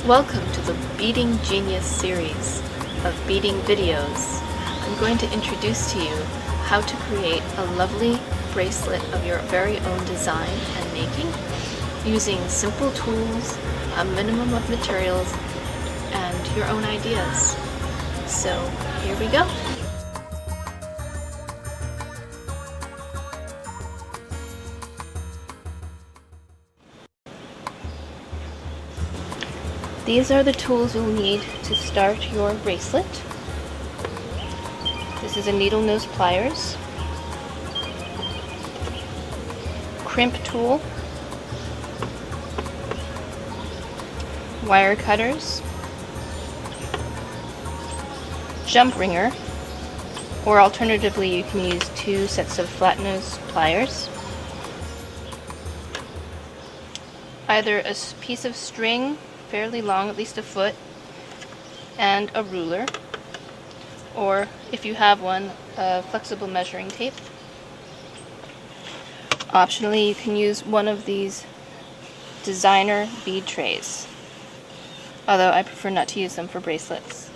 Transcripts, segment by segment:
Welcome to the Beading Genius series of beading videos. I'm going to introduce to you how to create a lovely bracelet of your very own design and making using simple tools, a minimum of materials, and your own ideas. So here we go. These are the tools you'll need to start your bracelet. This is a needle nose pliers, crimp tool, wire cutters, jump ringer, or alternatively you can use 2 sets of flat nose pliers, either a piece of string fairly long, at least a foot, and a ruler, or if you have one, a flexible measuring tape. Optionally, you can use one of these designer bead trays, although I prefer not to use them for bracelets.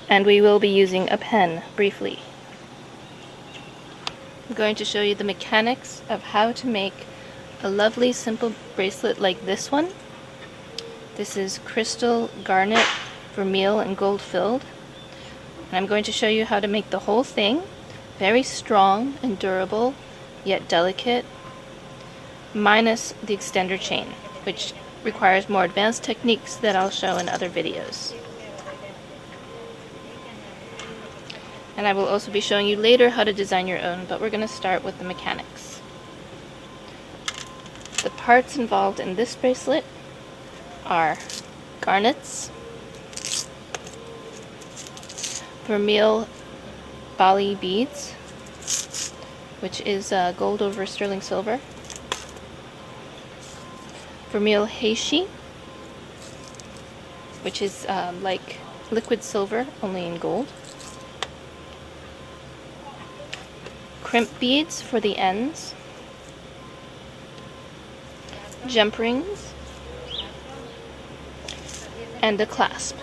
And we will be using a pen briefly. I'm going to show you the mechanics of how to make a lovely simple bracelet like this one. This is crystal, garnet, vermeil, and gold filled. And I'm going to show you how to make the whole thing very strong and durable, yet delicate, minus the extender chain, which requires more advanced techniques that I'll show in other videos. And I will also be showing you later how to design your own, but we're going to start with the mechanics. The parts involved in this bracelet are garnets, vermeil Bali beads, which is gold over sterling silver, vermeil heishi, which is like liquid silver, only in gold, crimp beads for the ends, jump rings, and a clasp.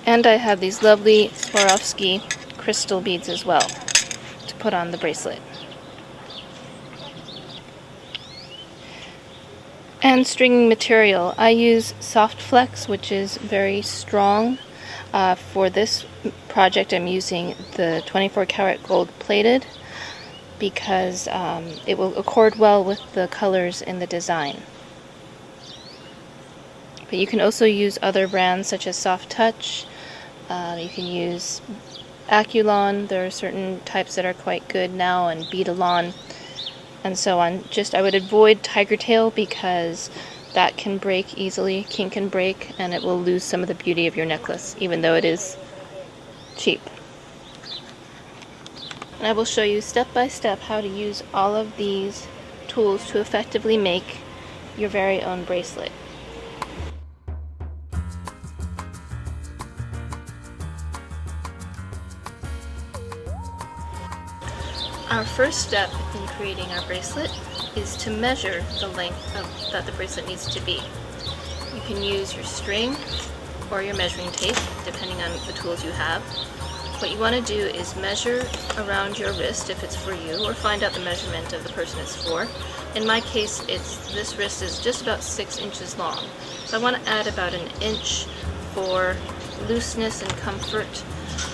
And I have these lovely Swarovski crystal beads as well to put on the bracelet. And stringing material, I use soft flex, which is very strong. For this project I'm using the 24 karat gold plated, because it will accord well with the colors in the design. But you can also use other brands such as Soft Touch. You can use Aculon. There are certain types that are quite good now, and Beadalon, and so on. I would avoid Tiger Tail because that can break easily, kink can break, and it will lose some of the beauty of your necklace, even though it is cheap. And I will show you step by step how to use all of these tools to effectively make your very own bracelet. Our first step in creating our bracelet is to measure the length that the bracelet needs to be. You can use your string or your measuring tape, depending on the tools you have. What you want to do is measure around your wrist if it's for you, or find out the measurement of the person it's for. In my case, this wrist is just about 6 inches long. So I want to add about 1 inch for looseness and comfort,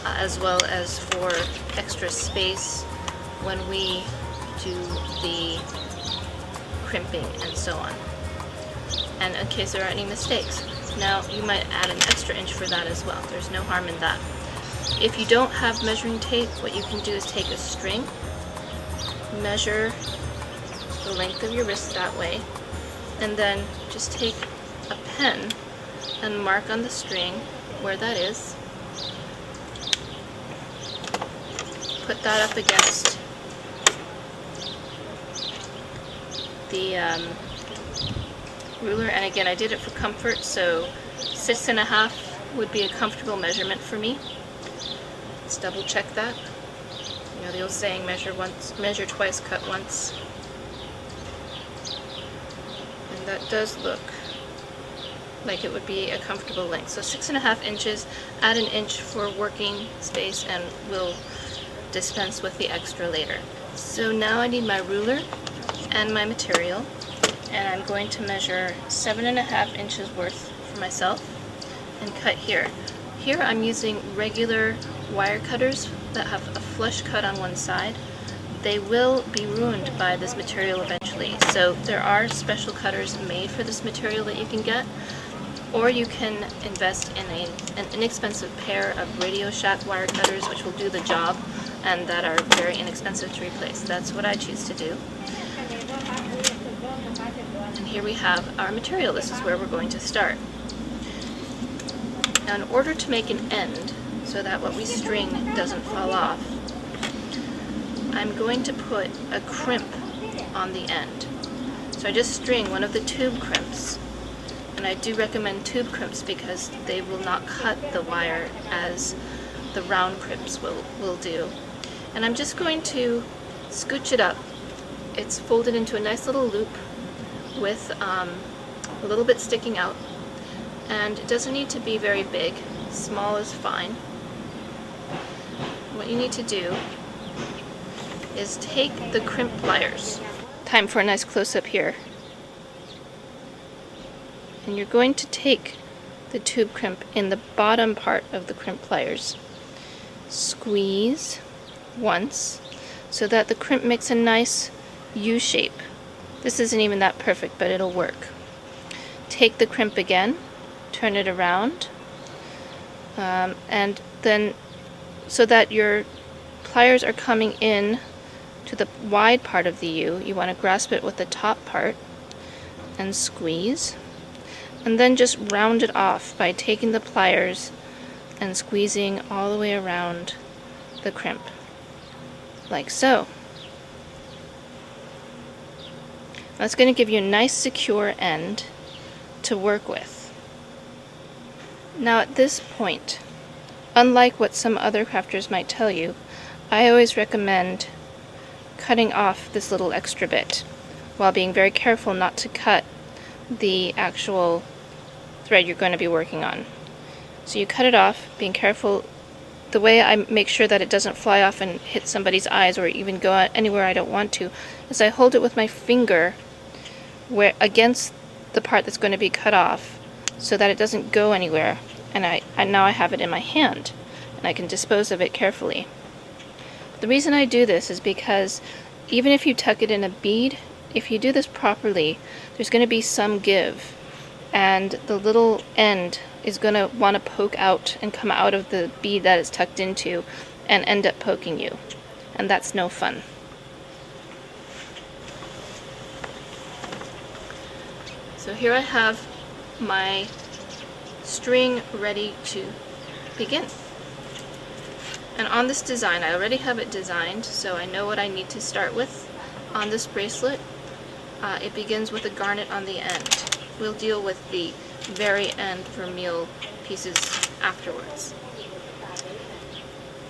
as well as for extra space when we do the crimping and so on, and in case there are any mistakes. Now, you might add an extra inch for that as well. There's no harm in that. If you don't have measuring tape, what you can do is take a string, measure the length of your wrist that way, and then just take a pen and mark on the string where that is. Put that up against the ruler, and again, I did it for comfort, so 6.5 would be a comfortable measurement for me. Let's double check that. You know the old saying, measure twice, cut once. And that does look like it would be a comfortable length. So 6.5 inches, add an inch for working space, and we'll dispense with the extra later. So now I need my ruler and my material, and I'm going to measure 7.5 inches worth for myself and cut here. Here I'm using regular wire cutters that have a flush cut on one side. They will be ruined by this material eventually, so there are special cutters made for this material that you can get, or you can invest in an inexpensive pair of Radio Shack wire cutters, which will do the job and that are very inexpensive to replace. That's what I choose to do. And here we have our material. This is where we're going to start. Now, in order to make an end so that what we string doesn't fall off, I'm going to put a crimp on the end. So I just string one of the tube crimps, and I do recommend tube crimps because they will not cut the wire as the round crimps will do. And I'm just going to scooch it up. It's folded into a nice little loop with a little bit sticking out, and it doesn't need to be very big. Small is fine. What you need to do is take the crimp pliers. Time for a nice close-up here. And you're going to take the tube crimp in the bottom part of the crimp pliers. Squeeze once so that the crimp makes a nice U shape. This isn't even that perfect, but it'll work. Take the crimp again, turn it around, and then so that your pliers are coming in to the wide part of the U, you want to grasp it with the top part and squeeze, and then just round it off by taking the pliers and squeezing all the way around the crimp, like so. That's going to give you a nice secure end to work with. Now at this point, unlike what some other crafters might tell you, I always recommend cutting off this little extra bit while being very careful not to cut the actual thread you're going to be working on. So you cut it off, being careful. The way I make sure that it doesn't fly off and hit somebody's eyes or even go anywhere I don't want to is I hold it with my finger against the part that's going to be cut off so that it doesn't go anywhere, and now I have it in my hand and I can dispose of it carefully. The reason I do this is because even if you tuck it in a bead, if you do this properly, there's going to be some give, and the little end is going to want to poke out and come out of the bead that it's tucked into and end up poking you, and that's no fun. So here I have my string ready to begin. And on this design, I already have it designed, so I know what I need to start with. On this bracelet, it begins with a garnet on the end. We'll deal with the very end vermeil pieces afterwards.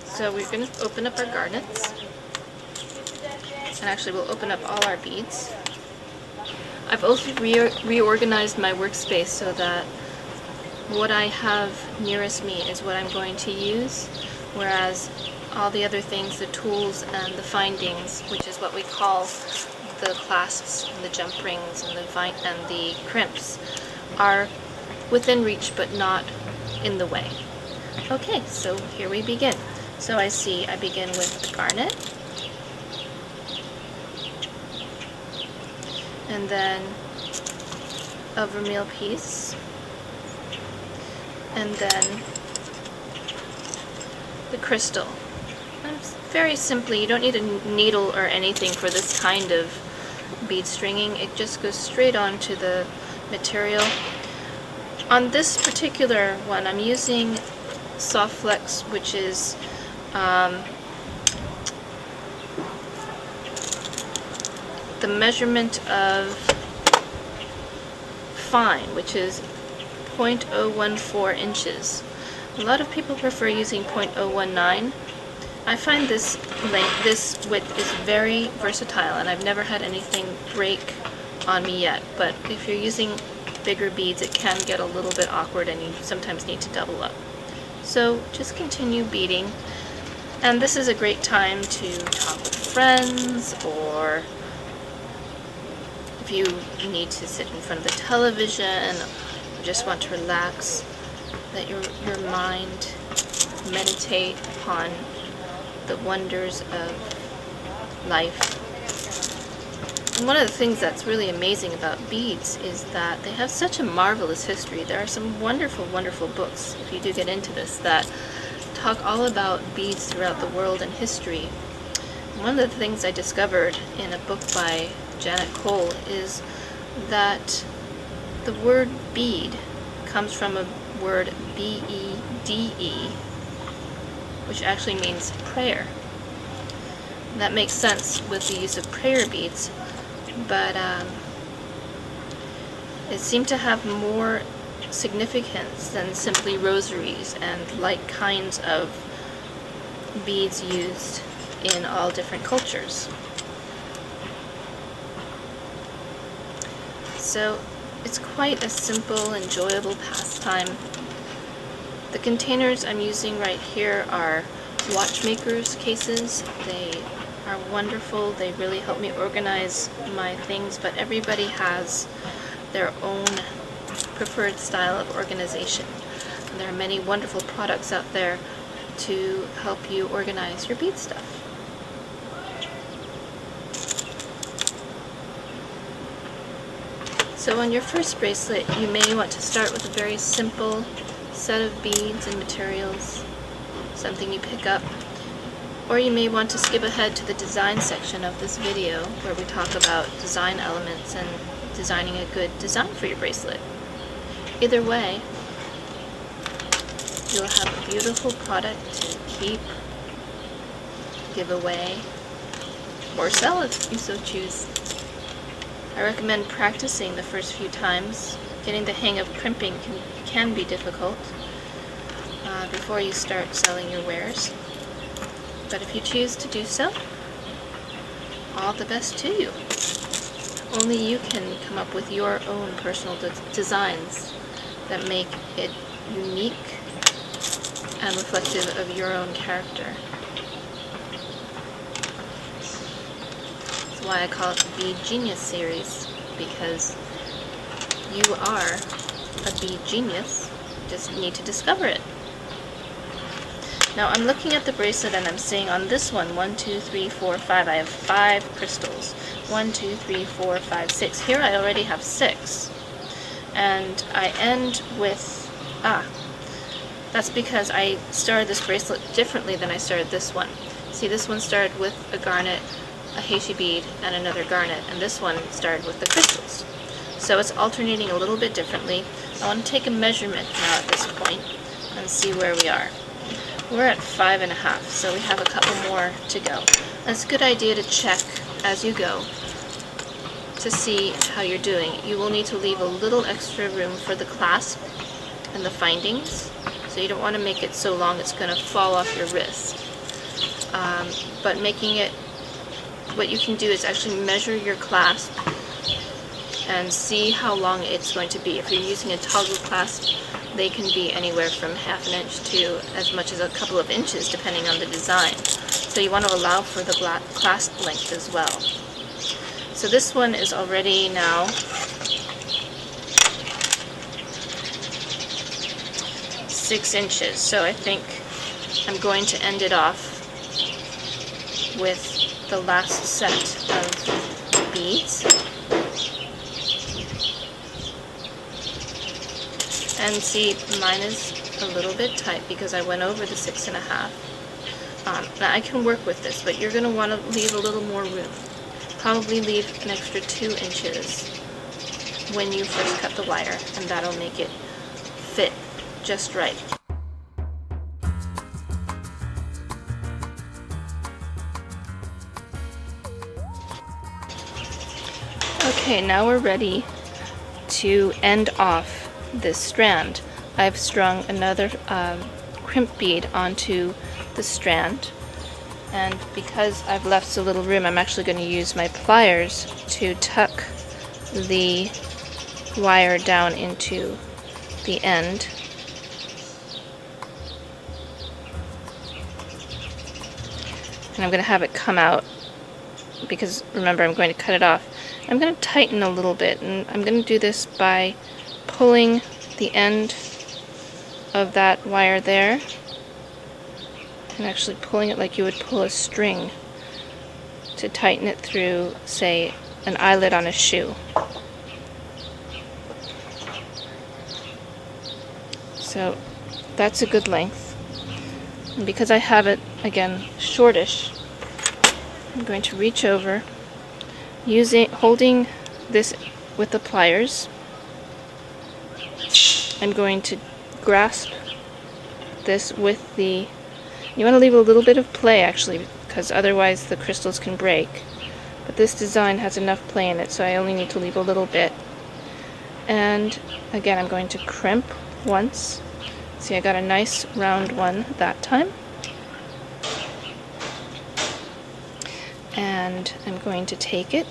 So we're going to open up our garnets, and actually we'll open up all our beads. I've also reorganized my workspace so that what I have nearest me is what I'm going to use, whereas all the other things, the tools and the findings, which is what we call the clasps and the jump rings and the crimps, are within reach but not in the way. Okay, so here we begin. So I begin with the garnet, and then a vermeil piece, and then the crystal. And very simply, you don't need a needle or anything for this kind of bead stringing. It just goes straight onto the material. On this particular one, I'm using Soft Flex, which is the measurement of fine, which is 0.014 inches. A lot of people prefer using 0.019. I find this width is very versatile, and I've never had anything break on me yet, but if you're using bigger beads, it can get a little bit awkward and you sometimes need to double up. So just continue beading, and this is a great time to talk with friends, or if you need to sit in front of the television or just want to relax, let your mind meditate upon the wonders of life. And one of the things that's really amazing about beads is that they have such a marvelous history. There are some wonderful, wonderful books, if you do get into this, that talk all about beads throughout the world and history. One of the things I discovered in a book by Janet Cole is that the word bead comes from a word B-E-D-E, which actually means prayer. And that makes sense with the use of prayer beads, but it seemed to have more significance than simply rosaries and like kinds of beads used in all different cultures. So it's quite a simple, enjoyable pastime. The containers I'm using right here are watchmakers cases. They are wonderful. They really help me organize my things, but everybody has their own preferred style of organization. And there are many wonderful products out there to help you organize your bead stuff. So on your first bracelet, you may want to start with a very simple set of beads and materials, something you pick up. Or you may want to skip ahead to the design section of this video where we talk about design elements and designing a good design for your bracelet. Either way, you'll have a beautiful product to keep, give away, or sell if you so choose. I recommend practicing the first few times. Getting the hang of crimping can be difficult before you start selling your wares. But if you choose to do so, all the best to you. Only you can come up with your own personal designs that make it unique and reflective of your own character. That's why I call it the Bead Genius series, because you are a bead genius, you just need to discover it. Now I'm looking at the bracelet and I'm seeing on this one 1, 2, 3, 4, 5. I have 5 crystals. 1, 2, 3, 4, 5, 6. Here I already have 6. And I end with, that's because I started this bracelet differently than I started this one. See, this one started with a garnet, a heishi bead, and another garnet, and this one started with the crystals. So it's alternating a little bit differently. I want to take a measurement now at this point and see where we are. We're at 5.5, so we have a couple more to go. That's a good idea to check as you go to see how you're doing. You will need to leave a little extra room for the clasp and the findings, so you don't want to make it so long it's going to fall off your wrist. But making it, what you can do is actually measure your clasp and see how long it's going to be. If you're using a toggle clasp, they can be anywhere from ½ an inch to as much as a couple of inches depending on the design. So you want to allow for the clasp length as well. So this one is already now 6 inches. So I think I'm going to end it off with the last set of beads. And see, mine is a little bit tight because I went over the 6.5. Now I can work with this, but you're going to want to leave a little more room. Probably leave an extra 2 inches when you first cut the wire, and that'll make it fit just right. Okay, now we're ready to end off this strand. I've strung another crimp bead onto the strand, and because I've left so little room, I'm actually going to use my pliers to tuck the wire down into the end. And I'm going to have it come out because, remember, I'm going to cut it off. I'm going to tighten a little bit, and I'm going to do this by pulling the end of that wire there and actually pulling it like you would pull a string to tighten it through, say, an eyelid on a shoe. So that's a good length. And because I have it, again, shortish, I'm going to reach over, holding this with the pliers. I'm going to grasp this with the... You want to leave a little bit of play, actually, because otherwise the crystals can break. But this design has enough play in it, so I only need to leave a little bit. And again, I'm going to crimp once. See, I got a nice round one that time. And I'm going to take it,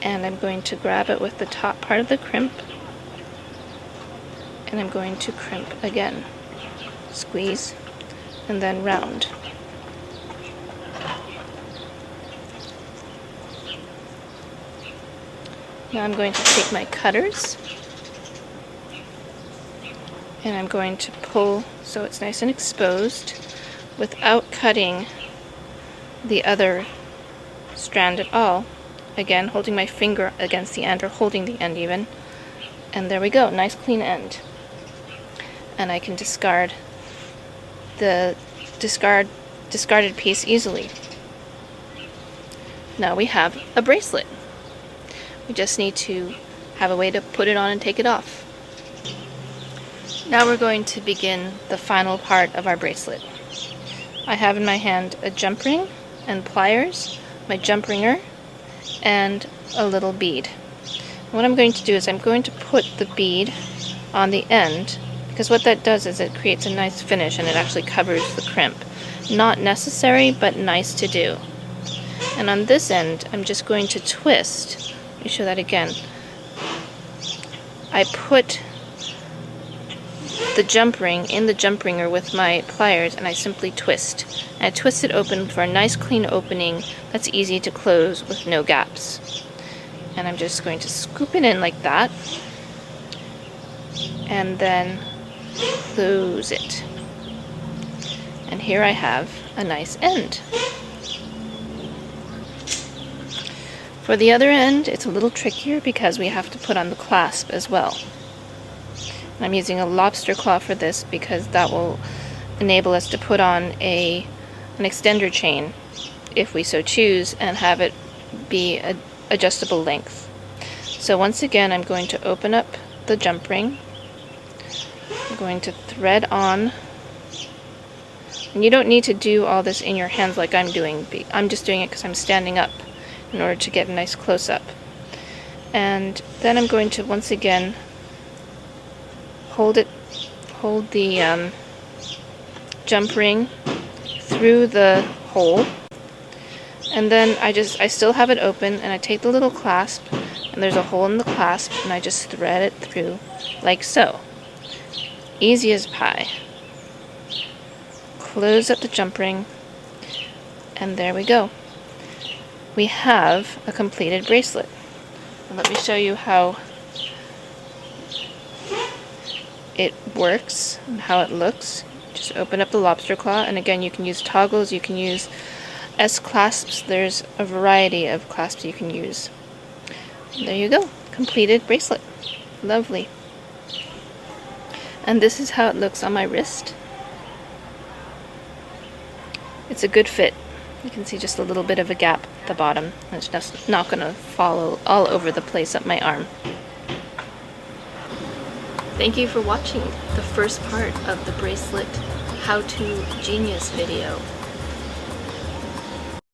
and I'm going to grab it with the top part of the crimp, and I'm going to crimp again. Squeeze, and then round. Now I'm going to take my cutters, and I'm going to pull so it's nice and exposed without cutting the other strand at all. Again, holding my finger against the end, or holding the end even. And there we go, nice clean end. And I can discard the discarded piece easily. Now we have a bracelet. We just need to have a way to put it on and take it off. Now we're going to begin the final part of our bracelet. I have in my hand a jump ring and pliers, my jump ringer, and a little bead. What I'm going to do is I'm going to put the bead on the end, because what that does is it creates a nice finish and it actually covers the crimp. Not necessary, but nice to do. And on this end, I'm just going to twist. Let me show that again. I put the jump ring in the jump ringer with my pliers, and I simply twist. And I twist it open for a nice clean opening that's easy to close with no gaps. And I'm just going to scoop it in like that, and then close it. And here I have a nice end. For the other end, it's a little trickier because we have to put on the clasp as well. And I'm using a lobster claw for this because that will enable us to put on an extender chain if we so choose, and have it be an adjustable length. So once again, I'm going to open up the jump ring. I'm going to thread on, and you don't need to do all this in your hands like I'm doing. I'm just doing it because I'm standing up in order to get a nice close-up. And then I'm going to once again hold the jump ring through the hole, and then I still have it open, and I take the little clasp, and there's a hole in the clasp, and I just thread it through like so. Easy as pie. Close up the jump ring, and there we go. We have a completed bracelet. And let me show you how it works and how it looks. Just open up the lobster claw, and again, you can use toggles, you can use S-clasps, there's a variety of clasps you can use. And there you go, completed bracelet. Lovely. And this is how it looks on my wrist. It's a good fit. You can see just a little bit of a gap at the bottom. It's just not going to fall all over the place up my arm. Thank you for watching the first part of the bracelet How to Genius video.